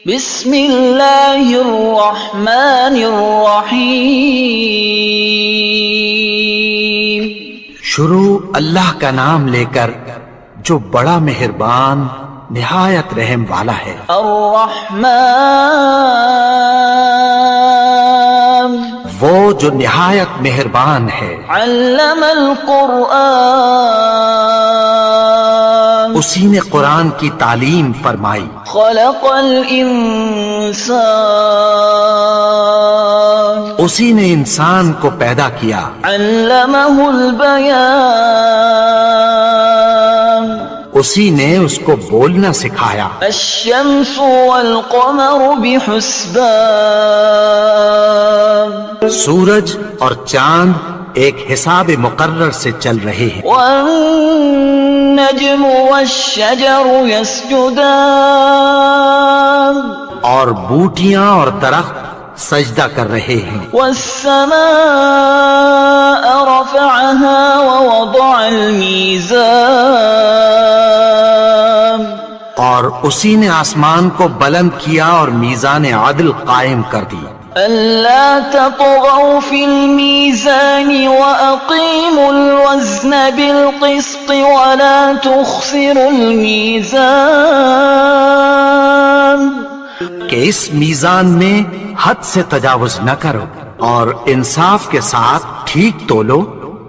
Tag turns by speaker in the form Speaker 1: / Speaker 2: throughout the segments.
Speaker 1: بسم اللہ الرحمن الرحیم۔
Speaker 2: شروع اللہ کا نام لے کر جو بڑا مہربان نہایت رحم والا ہے۔
Speaker 1: الرحمن
Speaker 2: وہ جو نہایت مہربان ہے۔
Speaker 1: علم القرآن
Speaker 2: اسی نے قرآن کی تعلیم فرمائی۔
Speaker 1: خلق الانسان
Speaker 2: اسی نے انسان کو پیدا کیا۔
Speaker 1: علمہ البیان
Speaker 2: اسی نے اس کو بولنا سکھایا۔
Speaker 1: الشمس والقمر بحسبان
Speaker 2: سورج اور چاند ایک حساب مقرر سے چل رہے ہیں۔
Speaker 1: والنجم والشجر يسجدان
Speaker 2: اور بوٹیاں اور درخت سجدہ کر رہے ہیں۔
Speaker 1: والسماء رفعها ووضع الميزان
Speaker 2: اور اسی نے آسمان کو بلند کیا اور میزان عدل قائم کر دی۔
Speaker 1: ألا تطغوا في الميزان وأقيموا الوزن بالقسط ولا تخسروا الميزان
Speaker 2: کہ اس میزان میں حد سے تجاوز نہ کرو اور انصاف کے ساتھ ٹھیک تولو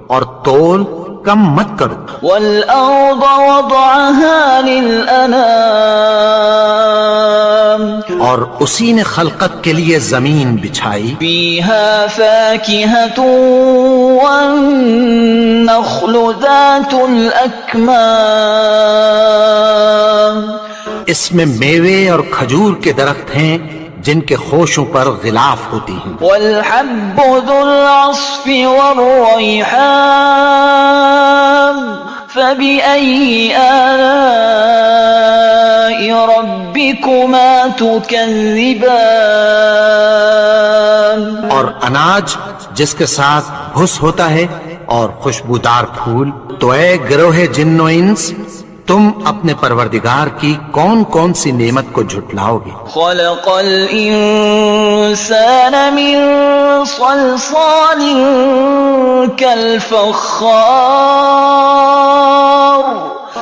Speaker 2: اور تول کم مت کرو۔
Speaker 1: والأرض وضعها للأنام
Speaker 2: اور اسی نے خلقت کے لیے زمین بچھائی۔
Speaker 1: فيها فاكهة والنخل ذات الأكمام
Speaker 2: اس میں میوے اور کھجور کے درخت ہیں جن کے خوشوں پر غلاف ہوتی ہیں۔
Speaker 1: والحب ذو العصف والريحان فبأي آلاء ربكما تكذبان
Speaker 2: اور اناج جس کے ساتھ بھس ہوتا ہے اور خوشبودار پھول۔ تو اے گروہ جن و انس، تم اپنے پروردگار کی کون کون سی نعمت کو جھٹلاؤ گے؟
Speaker 1: خلق الإنسان من صلصال كالفخار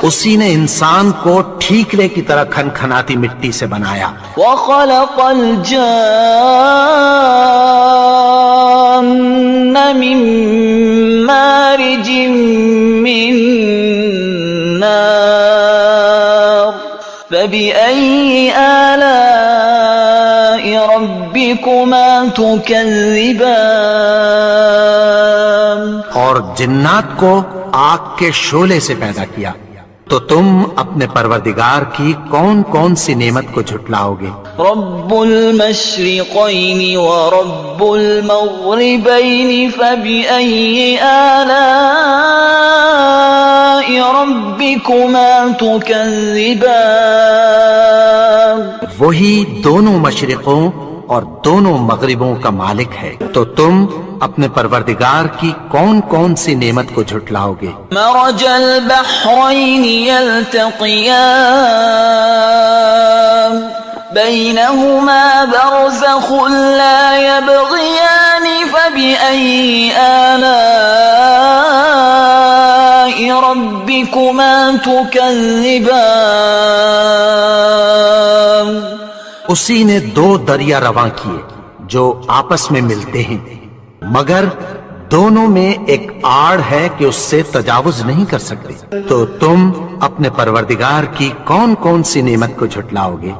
Speaker 2: اسی نے انسان کو ٹھیکرے کی طرح کھنکھناتی مٹی سے بنایا۔
Speaker 1: وخلق الجان من مارج من نار فبأي آلاء ربكما تكذبان
Speaker 2: اور جنات کو آگ کے شعلے سے پیدا کیا، تو تم اپنے پروردگار کی کون کون سی نعمت کو جھٹلاؤ گے؟
Speaker 1: رب المشرقين ورب المغربين فبأي آلاء ربكما تكذبان
Speaker 2: وہی دونوں مشرقوں اور دونوں مغربوں کا مالک ہے، تو تم اپنے پروردگار کی کون کون سی نعمت کو جھٹلاؤ گے؟
Speaker 1: مرج البحرين يلتقيان بينهما برزخ لا يبغيان فبأي آلاء ربكما تكذبان
Speaker 2: اسی نے دو دریا رواں کیے جو آپس میں ملتے ہیں، مگر دونوں میں ایک آڑ ہے کہ اس سے تجاوز نہیں کر سکتے، تو تم اپنے پروردگار کی کون کون سی نعمت کو جھٹلاؤ گے؟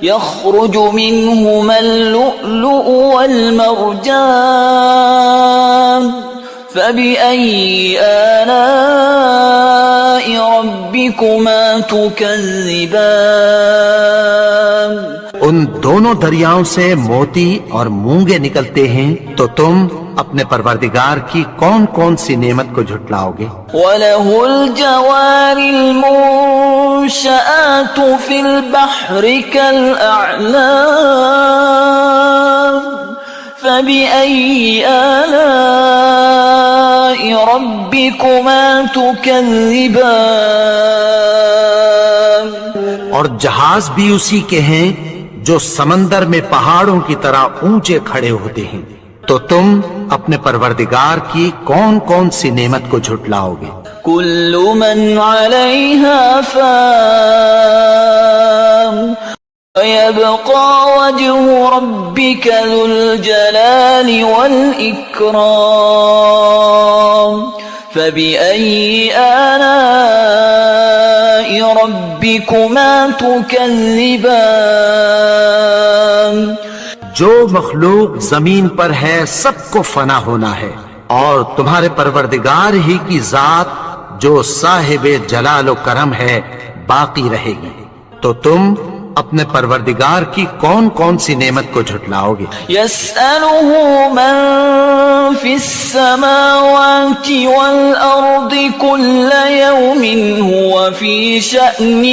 Speaker 1: يخرج منهما اللؤلؤ والمرجان فبأي آلاء ربكما تكذبان
Speaker 2: ان دونوں دریاؤں سے موتی اور مونگے نکلتے ہیں، تو تم اپنے پروردگار کی کون کون سی نعمت کو جھٹلاؤ گے؟
Speaker 1: وَلَهُ الْجَوَارِ الْمُنشَآتُ فِي الْبَحْرِ كَالْأَعْلَامِ فَبِأَيِّ آلَاءِ رَبِّكُمَا تُكَذِّبَانِ
Speaker 2: اور جہاز بھی اسی کے ہیں جو سمندر میں پہاڑوں کی طرح اونچے کھڑے ہوتے ہیں، تو تم اپنے پروردگار کی کون کون سی نعمت کو جھٹلاؤ گے؟
Speaker 1: كل من عليها فان ويبقى وجه ربك ذو الجلال والإكرام فبأي آلاء ربكما تكذبان؟
Speaker 2: جو مخلوق زمین پر ہے سب کو فنا ہونا ہے، اور تمہارے پروردگار ہی کی ذات جو صاحب جلال و کرم ہے باقی رہے گی، تو تم اپنے پروردگار کی کون کون سی نعمت کو جھٹلاؤ گے؟
Speaker 1: يسأله من في السماوات والأرض كل يوم هو في شأن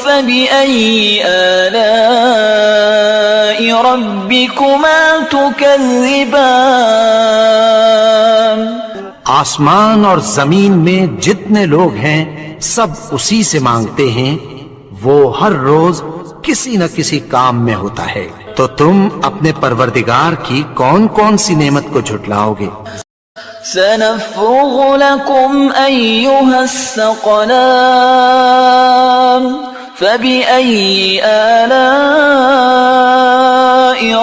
Speaker 1: فبأي آلاء ربكما تكذبان؟
Speaker 2: آسمان اور زمین میں جتنے لوگ ہیں سب اسی سے مانگتے ہیں، وہ ہر روز کسی نہ کسی کام میں ہوتا ہے، تو تم اپنے پروردگار کی کون کون سی نعمت کو جھٹلاؤ گے؟
Speaker 1: سنفرغ لكم أيها الثقلان فبأي آلاء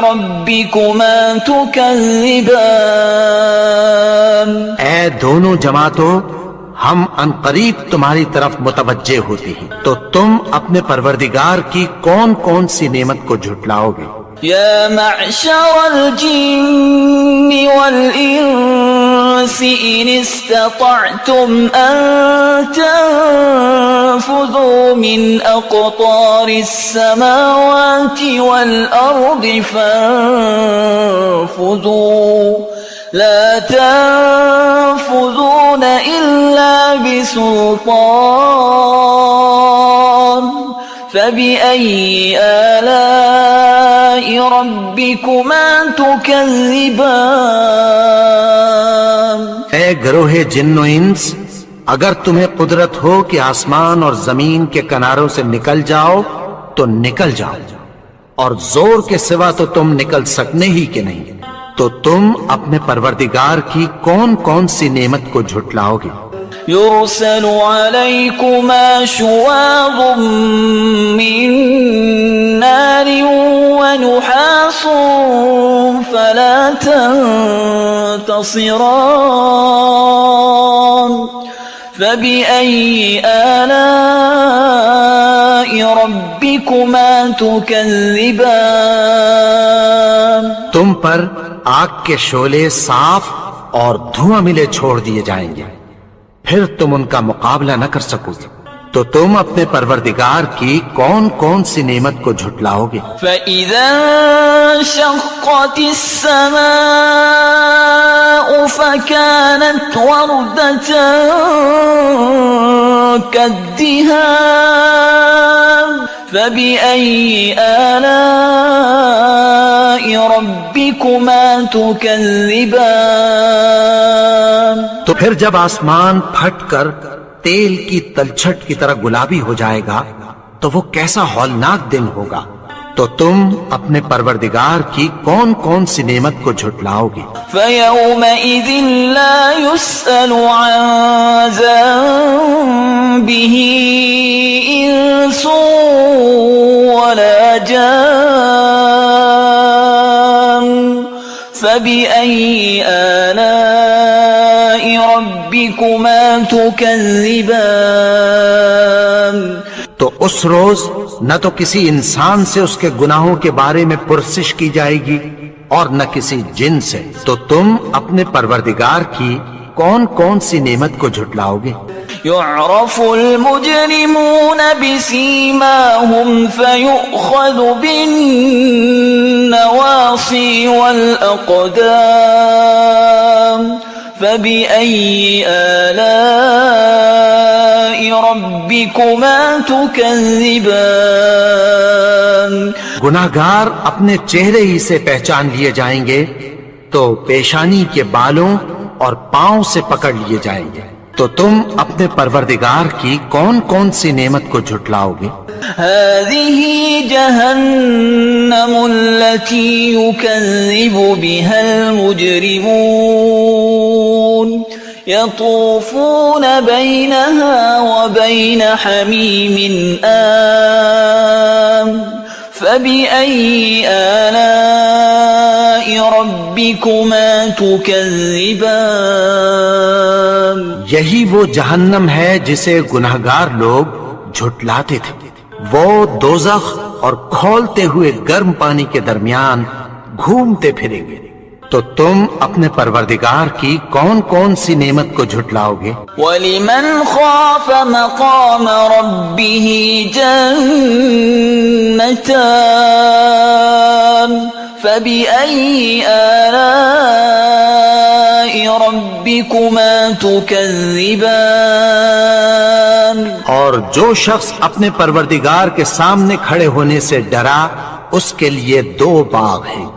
Speaker 1: ربكما تكذبان؟
Speaker 2: اے دونوں جماعتوں، ہم عنقریب تمہاری طرف متوجہ ہوتے ہیں، تو تم اپنے پروردگار کی کون کون سی نعمت کو جھٹلاؤ گے؟
Speaker 1: يا معشر الجن والإنس إن استطعتم أن تنفذوا من أقطار السماوات والأرض فانفذوا لا تنفذون إلا بسلطان فبأي آلاء ربكما تكذبان؟
Speaker 2: اے گروہ جن و انس، اگر تمہیں قدرت ہو کہ آسمان اور زمین کے کناروں سے نکل جاؤ تو نکل جاؤ، اور زور کے سوا تو تم نکل سکنے ہی کہ نہیں، تو تم اپنے پروردگار کی کون کون سی نعمت کو جھٹلاؤ گے؟
Speaker 1: يرسل عليكما شواظ من نار ونحاس فلا تنتصران فبأي آلاء ربكما تكذبان؟
Speaker 2: تم پر آگ کے شعلے صاف اور دھواں ملے چھوڑ دیے جائیں گے، پھر تم ان کا مقابلہ نہ کر سکو گے، تو تم اپنے پروردگار کی کون کون سی نعمت کو جھٹلاؤ گے؟
Speaker 1: فَإِذَا انشَقَّتِ السَّمَاءُ فَكَانَتْ وَرْدَةً كَالدِّهَانِ فَبِأَيِّ آلَاءِ رَبِّكُمَا تُكَذِّبَانِ؟
Speaker 2: تو پھر جب آسمان پھٹ کر تیل کی تلچھٹ کی طرح گلابی ہو جائے گا تو وہ کیسا ہولناک دن ہوگا، تو تم اپنے پروردگار کی کون کون سی نعمت کو جھٹلاؤ گے؟
Speaker 1: فَيَوْمَئِذٍ لَا يُسْأَلُ عَنْ ذَنبِهِ إِنسٌ وَلَا جَانٌ فَبِأَيِّ آلَاءِ رَبِّكُمَا تُكَذِّبَانِ؟
Speaker 2: تو اس روز نہ تو کسی انسان سے اس کے گناہوں کے بارے میں پرسش کی جائے گی اور نہ کسی جن سے، تو تم اپنے پروردگار کی کون کون سی نعمت کو جھٹلاؤ گے؟
Speaker 1: يعرف المجرمون بسيماهم فيؤخذ بالنواصي والأقدام فبأي آلاء ربكما تكذبان؟
Speaker 2: گناہگار اپنے چہرے ہی سے پہچان لیے جائیں گے، تو پیشانی کے بالوں اور پاؤں سے پکڑ لیے جائیں گے، تو تم اپنے پروردگار کی کون کون سی نعمت کو جھٹلاؤ گے؟
Speaker 1: هذه جهنم التي يكذب بها المجرمون يطوفون بينها وبين حميم آن فبأي آلاء ربكما تكذبان
Speaker 2: یہی وہ جہنم ہے جسے گنہگار لوگ جھٹلاتے تھے، وہ دوزخ اور کھولتے ہوئے گرم پانی کے درمیان گھومتے پھریں گے۔ تو تم اپنے پروردگار کی کون کون سی نعمت کو جھٹلاؤ گے؟
Speaker 1: وَلِمَنْ خَافَ مَقَامَ رَبِّهِ جَنَّتَانِ فَبِأَيِّ آلَاءِ رَبِّكُمَا تُكَذِّبَانِ
Speaker 2: اور جو شخص اپنے پروردگار کے سامنے کھڑے ہونے سے ڈرا اس کے لیے دو باغ ہیں،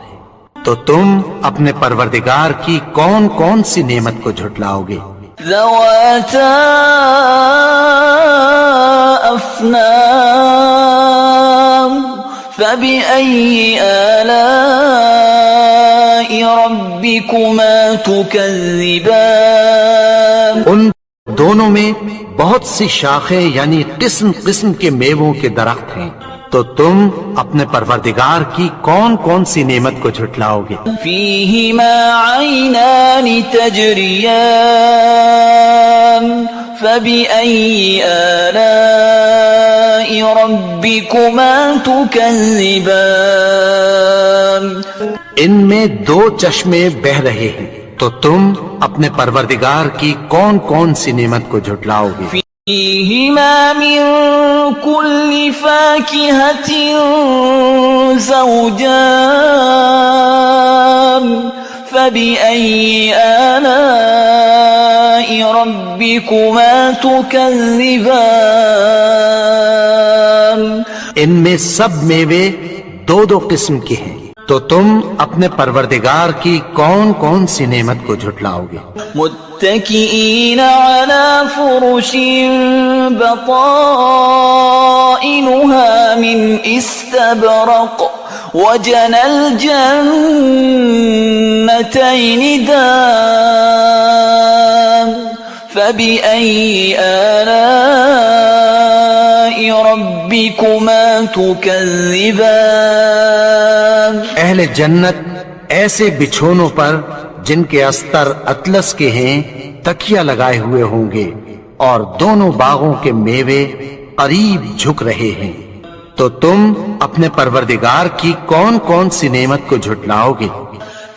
Speaker 2: تو تم اپنے پروردگار کی کون کون سی نعمت کو جھٹلاؤ گے؟
Speaker 1: ذواتا افنان فبأي آلاء ربكما تكذبان
Speaker 2: ان دونوں میں بہت سی شاخیں یعنی قسم قسم کے میووں کے درخت ہیں، تو تم اپنے پروردگار کی کون کون سی نعمت کو جھٹلاؤ گے؟
Speaker 1: فيهما عينان تجريان فبأي آلاء ربكما تكذبان
Speaker 2: ان میں دو چشمے بہ رہے ہیں، تو تم اپنے پروردگار کی کون کون سی نعمت کو جھٹلاؤ گے؟
Speaker 1: فيهما من كل فاكهة زوجان فبأي آلاء ربكما تكذبان
Speaker 2: ان میں سب میوے دو دو قسم کے ہیں، تو تم اپنے پروردگار کی کون کون سی نعمت کو جھٹلاؤ گے؟
Speaker 1: متكئين على فرش بطائنها من استبرق وجنى الجنتين دان فبأي آلاء ربكما تكذبان
Speaker 2: اہل جنت ایسے بچھونوں پر جن کے استر اطلس کے ہیں تکیہ لگائے ہوئے ہوں گے، اور دونوں باغوں کے میوے قریب جھک رہے ہیں، تو تم اپنے پروردگار کی کون کون سی نعمت کو جھٹلاؤ گے؟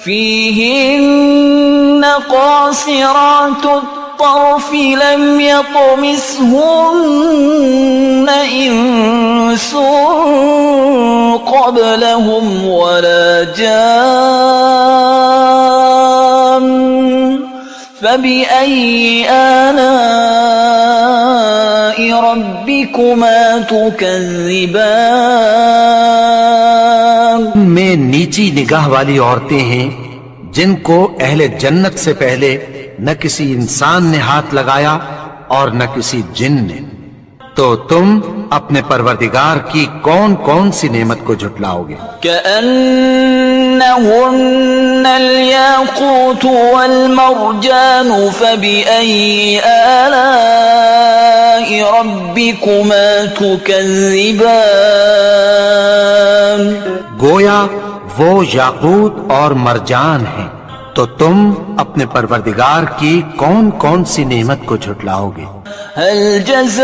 Speaker 1: فيهن قاصرات الطرف لم يطمثهن إنس قبلهم ولا جان فبأي آلاء ربكما تكذبان
Speaker 2: میں نیچی نگاہ والی عورتیں ہیں جن کو اہل جنت سے پہلے نہ کسی انسان نے ہاتھ لگایا اور نہ کسی جن نے، تو تم اپنے پروردگار کی کون کون سی نعمت کو جھٹلاؤ گے؟
Speaker 1: كأنهن الياقوت والمرجان فبأي آلاء ربكما تكذبان
Speaker 2: گویا وہ یاقوت اور مرجان ہیں، تو تم اپنے پروردگار کی کون کون سی نعمت کو جھٹلاؤ گے؟
Speaker 1: هل جزاء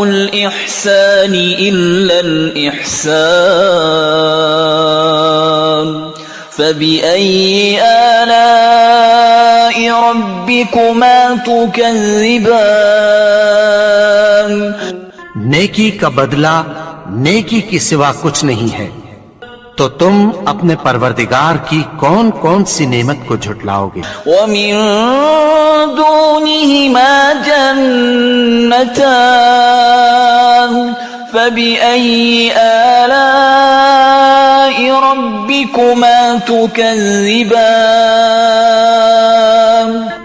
Speaker 1: الإحسان إلا الإحسان فبأي آلاء ربكما تكذبان
Speaker 2: نیکی کا بدلہ نیکی کی سوا کچھ نہیں ہے، تو تم اپنے پروردگار کی کون کون سی نعمت کو جھٹلاؤ گے؟
Speaker 1: ومن دونهما جنتان فبأي آلاء ربكما تكذبان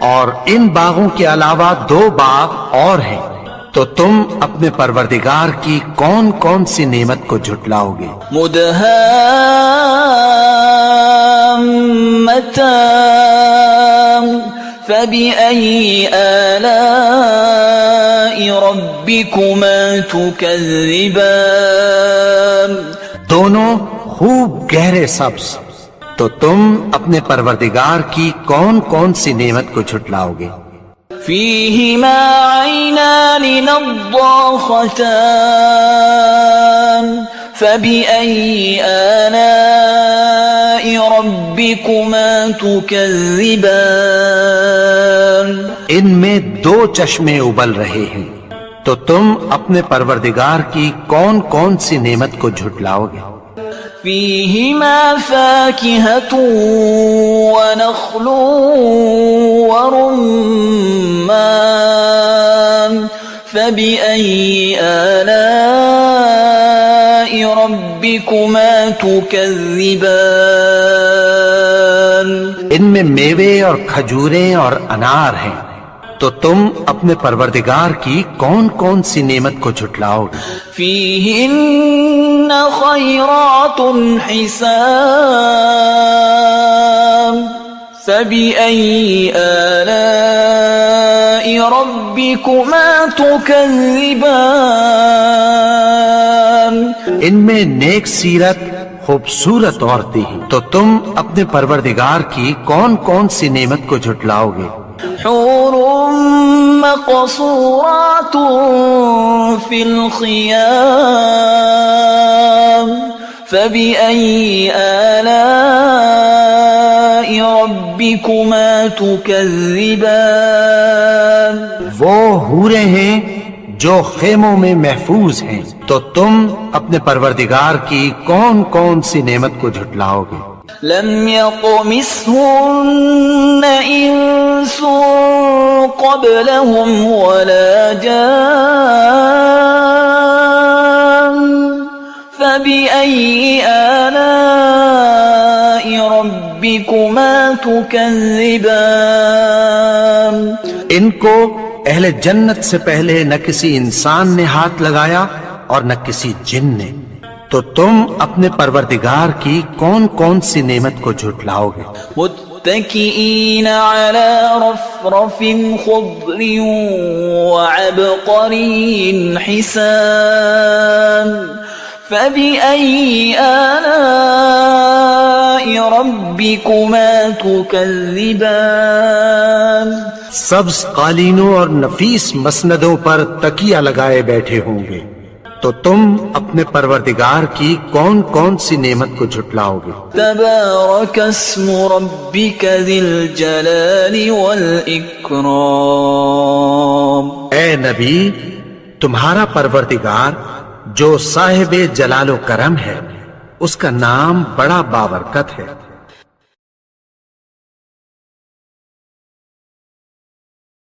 Speaker 2: اور ان باغوں کے علاوہ 2 باغ اور ہیں، تو تم اپنے پروردگار کی کون کون سی نعمت کو جھٹلاؤ گے؟
Speaker 1: مدهامتان فبأي آلاء ربكما تكذبان
Speaker 2: دونوں خوب گہرے سبز، تو تم اپنے پروردگار کی کون کون سی نعمت کو جھٹلاؤ گے؟
Speaker 1: فيهما عينان نضاختان فبأي آلاء ربكما تكذبان
Speaker 2: ان میں 2 چشمے ابل رہے ہیں، تو تم اپنے پروردگار کی کون کون سی نعمت کو جھٹلاؤ گے؟
Speaker 1: فيهما فاكهة ونخل ورمان فبأي آلاء ربكما تكذبان
Speaker 2: ان میں میوے اور کھجوریں اور انار ہیں، تو تم اپنے پروردگار کی کون کون سی نعمت کو جھٹلاؤ گے؟
Speaker 1: فيهن خيرات حسان فبأي آلاء ربكما تكذبان
Speaker 2: ان میں نیک سیرت خوبصورت عورتیں ہیں، تو تم اپنے پروردگار کی کون کون سی نعمت کو جھٹلاؤ گے؟
Speaker 1: حور مقصورات في الخيام فبأي آلاء ربكما تكذبان
Speaker 2: وہ حوریں ہیں جو خیموں میں محفوظ ہیں، تو تم اپنے پروردگار کی کون کون سی نعمت کو جھٹلاؤ گے؟
Speaker 1: لم يطمثهن إنس قبلهم ولا جان فبأي آلاء ربكما تكذبان
Speaker 2: ان کو اہل جنت سے پہلے نہ کسی انسان نے ہاتھ لگایا اور نہ کسی جن نے، تو تم اپنے پروردگار کی کون کون سی نعمت کو جھٹلاؤ گے؟
Speaker 1: متكئين على رفرف خضر وعبقري حسان فبأي آلاء ربكما تكذبان
Speaker 2: سبز قالینوں اور نفیس مسندوں پر تکیہ لگائے بیٹھے ہوں گے، تو تم اپنے پروردگار کی کون کون سی نعمت کو جھٹلاؤ گے؟
Speaker 1: تبارك اسم ربك ذي الجلال والإكرام
Speaker 2: اے نبی، تمہارا پروردگار جو صاحب جلال و کرم ہے، اس کا نام بڑا بابرکت ہے۔